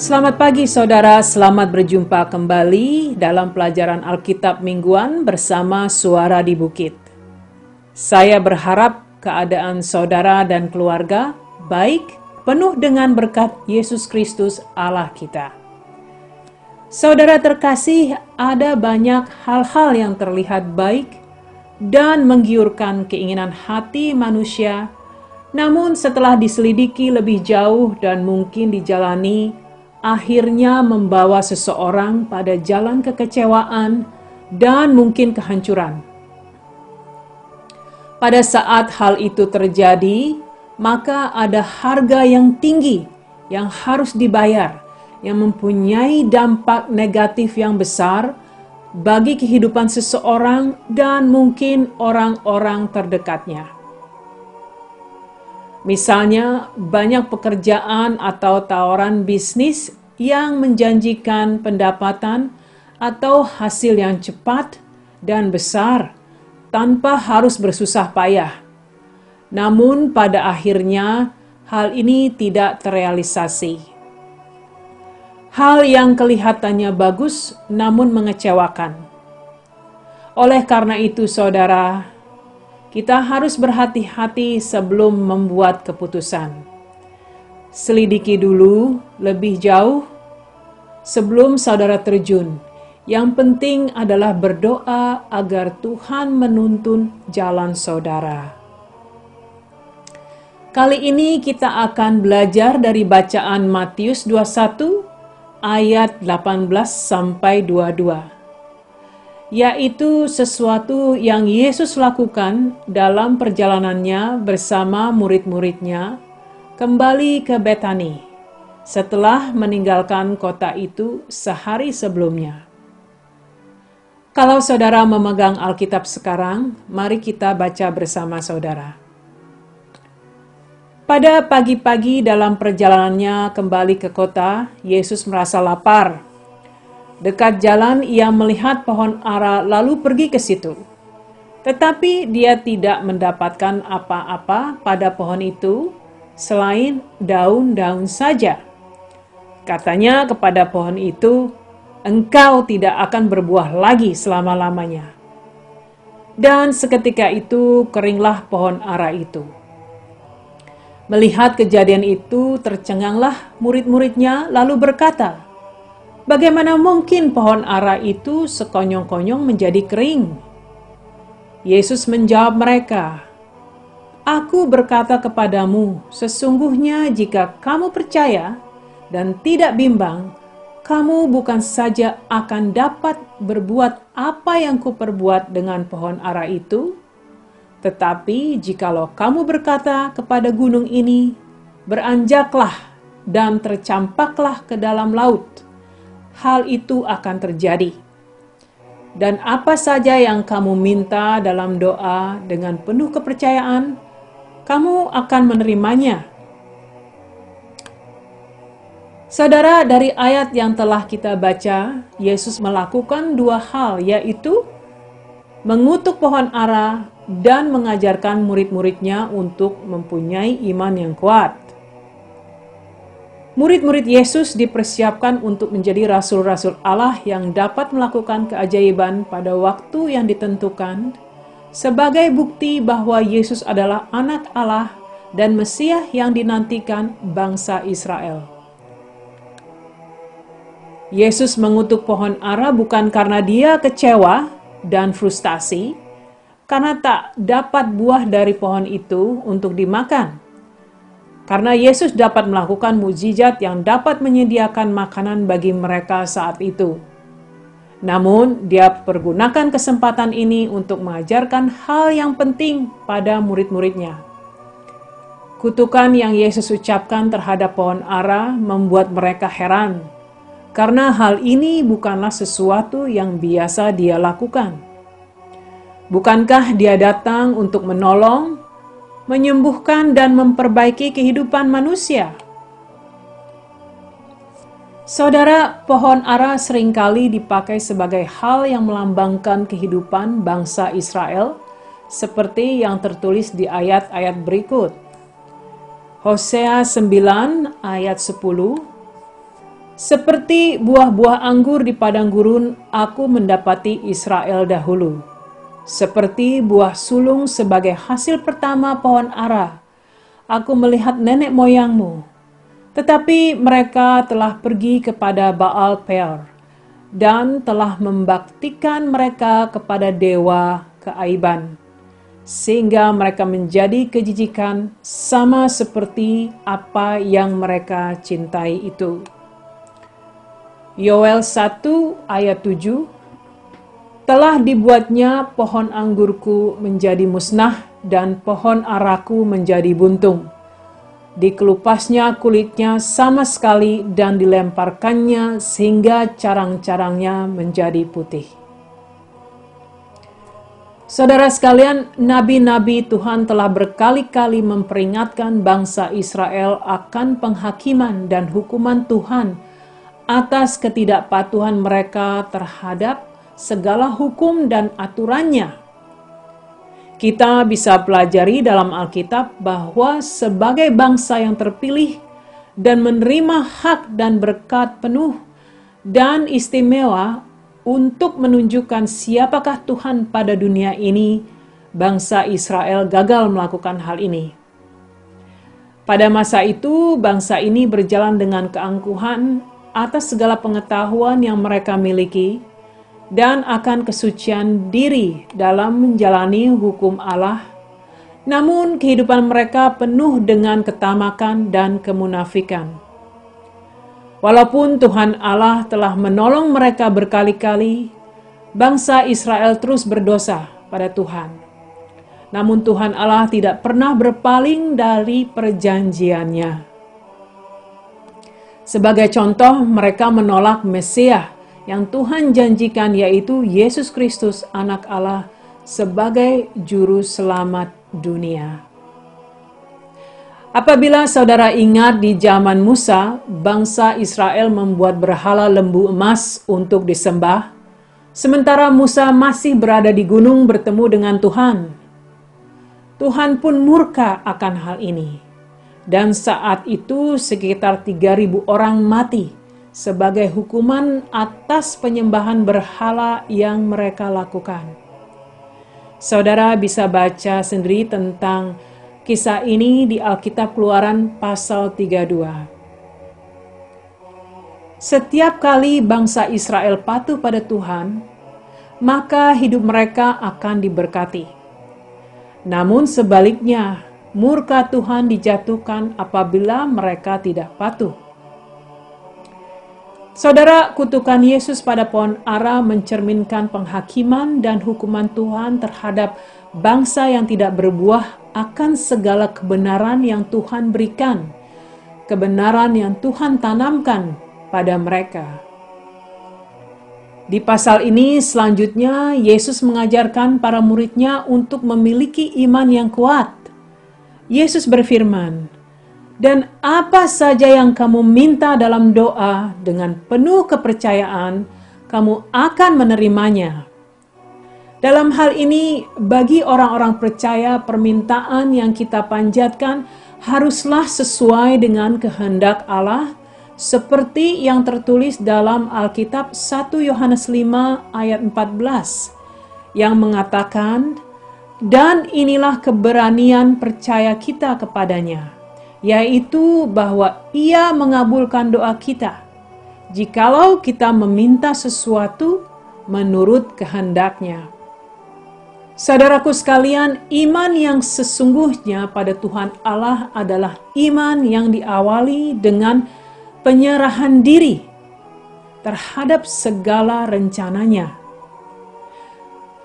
Selamat pagi saudara, selamat berjumpa kembali dalam pelajaran Alkitab mingguan bersama Suara di Bukit. Saya berharap keadaan saudara dan keluarga baik, penuh dengan berkat Yesus Kristus Allah kita. Saudara terkasih, ada banyak hal-hal yang terlihat baik dan menggiurkan keinginan hati manusia, namun setelah diselidiki lebih jauh dan mungkin dijalani, akhirnya membawa seseorang pada jalan kekecewaan dan mungkin kehancuran. Pada saat hal itu terjadi, maka ada harga yang tinggi yang harus dibayar, yang mempunyai dampak negatif yang besar bagi kehidupan seseorang dan mungkin orang-orang terdekatnya. Misalnya, banyak pekerjaan atau tawaran bisnis yang menjanjikan pendapatan atau hasil yang cepat dan besar tanpa harus bersusah payah. Namun pada akhirnya, hal ini tidak terrealisasi. Hal yang kelihatannya bagus namun mengecewakan. Oleh karena itu, saudara, kita harus berhati-hati sebelum membuat keputusan. Selidiki dulu lebih jauh sebelum saudara terjun. Yang penting adalah berdoa agar Tuhan menuntun jalan saudara. Kali ini kita akan belajar dari bacaan Matius 21 ayat 18 sampai 22. Yaitu sesuatu yang Yesus lakukan dalam perjalanannya bersama murid-muridnya kembali ke Betani setelah meninggalkan kota itu sehari sebelumnya. Kalau saudara memegang Alkitab sekarang, mari kita baca bersama saudara. Pada pagi-pagi dalam perjalanannya kembali ke kota, Yesus merasa lapar. Dekat jalan ia melihat pohon ara lalu pergi ke situ. Tetapi dia tidak mendapatkan apa-apa pada pohon itu selain daun-daun saja. Katanya kepada pohon itu, "Engkau tidak akan berbuah lagi selama-lamanya." Dan seketika itu keringlah pohon ara itu. Melihat kejadian itu tercenganglah murid-muridnya lalu berkata, "Bagaimana mungkin pohon ara itu sekonyong-konyong menjadi kering?" Yesus menjawab mereka, "Aku berkata kepadamu, sesungguhnya jika kamu percaya dan tidak bimbang, kamu bukan saja akan dapat berbuat apa yang kuperbuat dengan pohon ara itu, tetapi jikalau kamu berkata kepada gunung ini, beranjaklah dan tercampaklah ke dalam laut, hal itu akan terjadi. Dan apa saja yang kamu minta dalam doa dengan penuh kepercayaan, kamu akan menerimanya." Saudara, dari ayat yang telah kita baca, Yesus melakukan dua hal, yaitu mengutuk pohon ara dan mengajarkan murid-muridnya untuk mempunyai iman yang kuat. Murid-murid Yesus dipersiapkan untuk menjadi rasul-rasul Allah yang dapat melakukan keajaiban pada waktu yang ditentukan sebagai bukti bahwa Yesus adalah anak Allah dan Mesias yang dinantikan bangsa Israel. Yesus mengutuk pohon ara bukan karena dia kecewa dan frustasi, karena tak dapat buah dari pohon itu untuk dimakan. Karena Yesus dapat melakukan mukjizat yang dapat menyediakan makanan bagi mereka saat itu. Namun, dia pergunakan kesempatan ini untuk mengajarkan hal yang penting pada murid-muridnya. Kutukan yang Yesus ucapkan terhadap pohon ara membuat mereka heran, karena hal ini bukanlah sesuatu yang biasa dia lakukan. Bukankah dia datang untuk menolong, menyembuhkan dan memperbaiki kehidupan manusia? Saudara, pohon ara seringkali dipakai sebagai hal yang melambangkan kehidupan bangsa Israel, seperti yang tertulis di ayat-ayat berikut. Hosea 9 ayat 10, Seperti buah-buah anggur di padang gurun, aku mendapati Israel dahulu. Seperti buah sulung sebagai hasil pertama pohon ara, aku melihat nenek moyangmu. Tetapi mereka telah pergi kepada Baal Peor dan telah membaktikan mereka kepada dewa keaiban, sehingga mereka menjadi kejijikan sama seperti apa yang mereka cintai itu. Yoel 1 ayat 7, telah dibuatnya pohon anggurku menjadi musnah dan pohon araku menjadi buntung. Dikelupasnya kulitnya sama sekali dan dilemparkannya sehingga carang-carangnya menjadi putih. Saudara sekalian, nabi-nabi Tuhan telah berkali-kali memperingatkan bangsa Israel akan penghakiman dan hukuman Tuhan atas ketidakpatuhan mereka terhadap segala hukum dan aturannya. Kita bisa pelajari dalam Alkitab bahwa sebagai bangsa yang terpilih dan menerima hak dan berkat penuh dan istimewa untuk menunjukkan siapakah Tuhan pada dunia ini, bangsa Israel gagal melakukan hal ini. Pada masa itu, bangsa ini berjalan dengan keangkuhan atas segala pengetahuan yang mereka miliki dan akan kesucian diri dalam menjalani hukum Allah. Namun kehidupan mereka penuh dengan ketamakan dan kemunafikan. Walaupun Tuhan Allah telah menolong mereka berkali-kali, bangsa Israel terus berdosa pada Tuhan. Namun Tuhan Allah tidak pernah berpaling dari perjanjiannya. Sebagai contoh, mereka menolak Mesias yang Tuhan janjikan, yaitu Yesus Kristus, Anak Allah, sebagai Juru Selamat dunia. Apabila saudara ingat di zaman Musa, bangsa Israel membuat berhala lembu emas untuk disembah, sementara Musa masih berada di gunung bertemu dengan Tuhan. Tuhan pun murka akan hal ini. Dan saat itu sekitar 3.000 orang mati sebagai hukuman atas penyembahan berhala yang mereka lakukan. Saudara bisa baca sendiri tentang kisah ini di Alkitab Keluaran pasal 32. Setiap kali bangsa Israel patuh pada Tuhan, maka hidup mereka akan diberkati. Namun sebaliknya, murka Tuhan dijatuhkan apabila mereka tidak patuh. Saudara, kutukan Yesus pada pohon ara mencerminkan penghakiman dan hukuman Tuhan terhadap bangsa yang tidak berbuah akan segala kebenaran yang Tuhan berikan, kebenaran yang Tuhan tanamkan pada mereka. Di pasal ini selanjutnya, Yesus mengajarkan para murid-Nya untuk memiliki iman yang kuat. Yesus berfirman, "Dan apa saja yang kamu minta dalam doa dengan penuh kepercayaan, kamu akan menerimanya." Dalam hal ini, bagi orang-orang percaya, permintaan yang kita panjatkan haruslah sesuai dengan kehendak Allah, seperti yang tertulis dalam Alkitab 1 Yohanes 5 ayat 14, yang mengatakan, "Dan inilah keberanian percaya kita kepadanya, yaitu bahwa Ia mengabulkan doa kita, jikalau kita meminta sesuatu menurut kehendak-Nya." Saudaraku sekalian, iman yang sesungguhnya pada Tuhan Allah adalah iman yang diawali dengan penyerahan diri terhadap segala rencananya.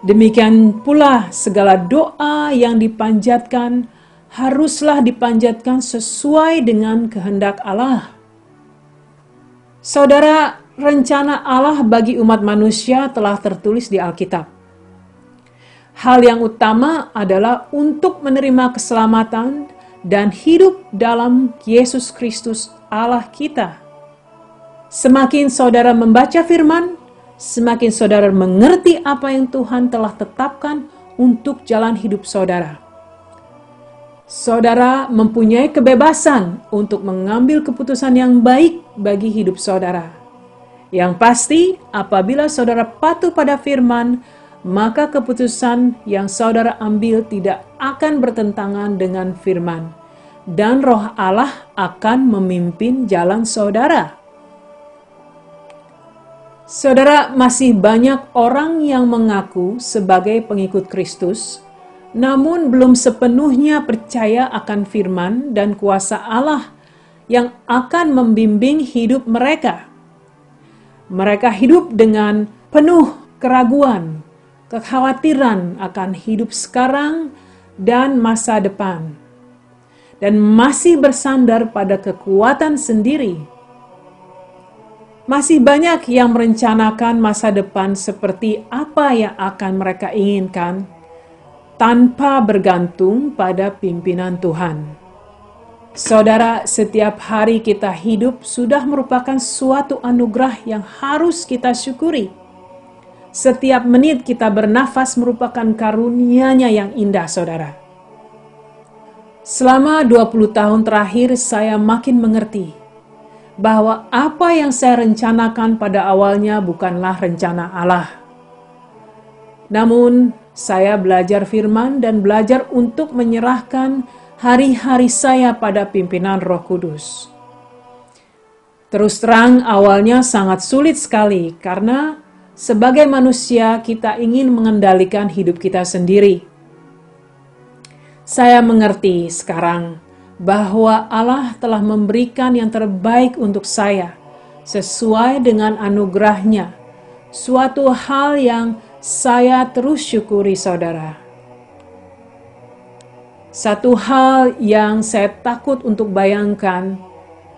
Demikian pula segala doa yang dipanjatkan haruslah dipanjatkan sesuai dengan kehendak Allah. Saudara, rencana Allah bagi umat manusia telah tertulis di Alkitab. Hal yang utama adalah untuk menerima keselamatan dan hidup dalam Yesus Kristus Allah kita. Semakin saudara membaca firman, semakin saudara mengerti apa yang Tuhan telah tetapkan untuk jalan hidup saudara. Saudara mempunyai kebebasan untuk mengambil keputusan yang baik bagi hidup saudara. Yang pasti, apabila saudara patuh pada firman, maka keputusan yang saudara ambil tidak akan bertentangan dengan firman, dan Roh Allah akan memimpin jalan saudara. Saudara, masih banyak orang yang mengaku sebagai pengikut Kristus, namun belum sepenuhnya percaya akan firman dan kuasa Allah yang akan membimbing hidup mereka. Mereka hidup dengan penuh keraguan, kekhawatiran akan hidup sekarang dan masa depan, dan masih bersandar pada kekuatan sendiri. Masih banyak yang merencanakan masa depan seperti apa yang akan mereka inginkan, tanpa bergantung pada pimpinan Tuhan. Saudara, setiap hari kita hidup sudah merupakan suatu anugerah yang harus kita syukuri. Setiap menit kita bernafas merupakan karunia-Nya yang indah, saudara. Selama 20 tahun terakhir, saya makin mengerti bahwa apa yang saya rencanakan pada awalnya bukanlah rencana Allah. Namun, saya belajar firman dan belajar untuk menyerahkan hari-hari saya pada pimpinan Roh Kudus. Terus terang, awalnya sangat sulit sekali karena sebagai manusia kita ingin mengendalikan hidup kita sendiri. Saya mengerti sekarang bahwa Allah telah memberikan yang terbaik untuk saya sesuai dengan anugerah-Nya, suatu hal yang saya terus syukuri, saudara. Satu hal yang saya takut untuk bayangkan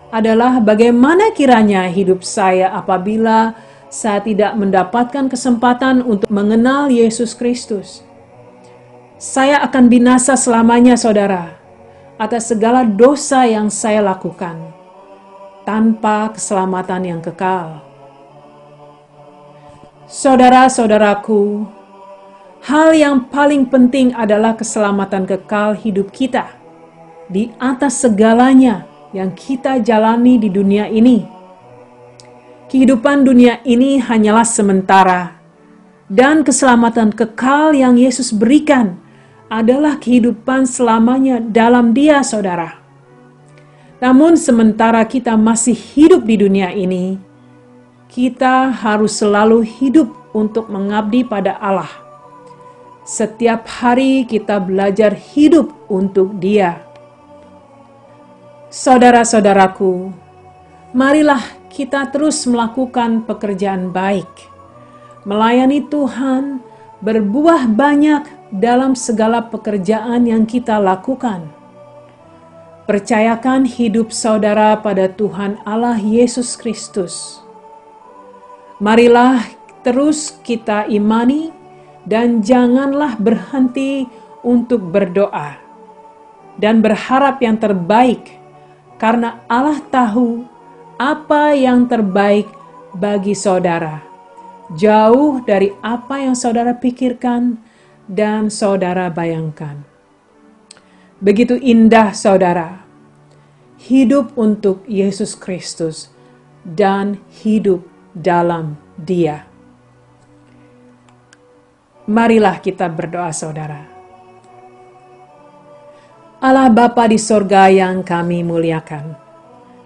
adalah bagaimana kiranya hidup saya apabila saya tidak mendapatkan kesempatan untuk mengenal Yesus Kristus. Saya akan binasa selamanya, saudara, atas segala dosa yang saya lakukan, tanpa keselamatan yang kekal. Saudara-saudaraku, hal yang paling penting adalah keselamatan kekal hidup kita di atas segalanya yang kita jalani di dunia ini. Kehidupan dunia ini hanyalah sementara, dan keselamatan kekal yang Yesus berikan adalah kehidupan selamanya dalam Dia, saudara. Namun sementara kita masih hidup di dunia ini, kita harus selalu hidup untuk mengabdi pada Allah. Setiap hari kita belajar hidup untuk Dia. Saudara-saudaraku, marilah kita terus melakukan pekerjaan baik, melayani Tuhan, berbuah banyak dalam segala pekerjaan yang kita lakukan. Percayakan hidup saudara pada Tuhan Allah Yesus Kristus. Marilah terus kita imani dan janganlah berhenti untuk berdoa dan berharap yang terbaik, karena Allah tahu apa yang terbaik bagi saudara, jauh dari apa yang saudara pikirkan dan saudara bayangkan. Begitu indah, saudara, hidup untuk Yesus Kristus dan hidup dalam Dia. Marilah kita berdoa, saudara. Allah Bapa di sorga yang kami muliakan,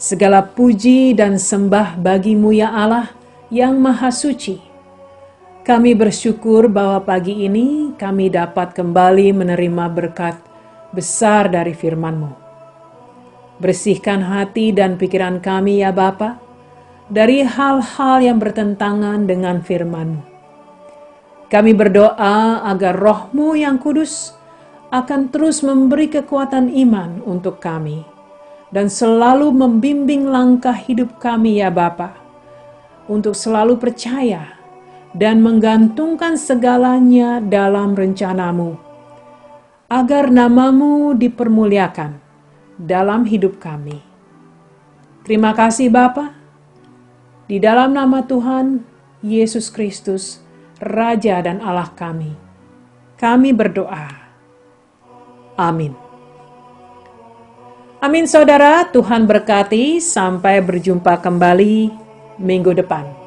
segala puji dan sembah bagi-Mu ya Allah yang Maha Suci. Kami bersyukur bahwa pagi ini kami dapat kembali menerima berkat besar dari firman-Mu. Bersihkan hati dan pikiran kami ya Bapa, dari hal-hal yang bertentangan dengan firman-Mu. Kami berdoa agar Roh-Mu yang kudus akan terus memberi kekuatan iman untuk kami, dan selalu membimbing langkah hidup kami ya Bapa, untuk selalu percaya dan menggantungkan segalanya dalam rencana-Mu, agar nama-Mu dipermuliakan dalam hidup kami. Terima kasih Bapa, di dalam nama Tuhan Yesus Kristus, Raja dan Allah kami berdoa. Amin. Amin saudara, Tuhan berkati, sampai berjumpa kembali minggu depan.